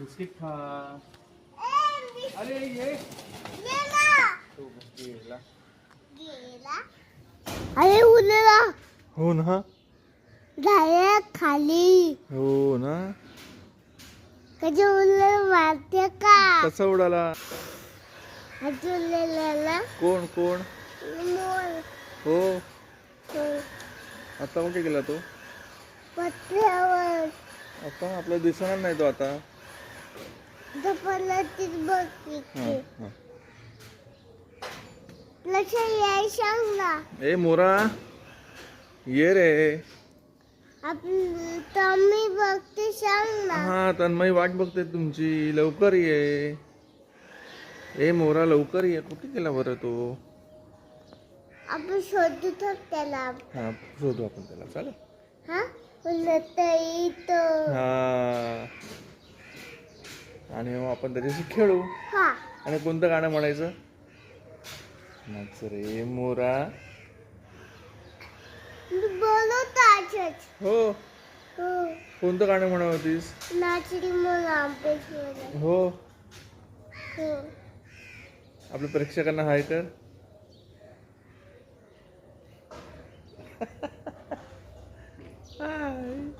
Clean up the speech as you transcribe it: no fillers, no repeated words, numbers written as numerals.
Biscuit खा. अरे ये तो गेला. अरे उडला हो ना. झाल्या खाली हो ना. कधी उडलं मारते का कसा उडाला. उडलेला कोण कोण. मोर हो आता कुठे गेला तो. पत्र्यावर आता आपल्याला दिसणार नाही तो आता. झोपल्याचीच बघ हा, इथे. हा. लक्ष याय सांग ना. ए मोरा ये रे. आपण तम्मी बघते सांग ना. हा तन्मय वाट बघते तुमची. लवकर ये. ए मोरा लवकर ये. कुठे गेला बरं तो. आपण शोधतो त्याला. हा शोधू आपण त्याला. चालेल. हा उलट येतो. हा आणि मग आपण त्याच्याशी खेळू. हा आणि कोणतं गाणं म्हणायचं. नाच रे मोरा. मी बोलत आजच. हो हो कोणतं गाणं म्हणत होतीस. नाचली मग आंबेश्वर. हो हो आपल्या प्रेक्षकांना हाय कर. हाय.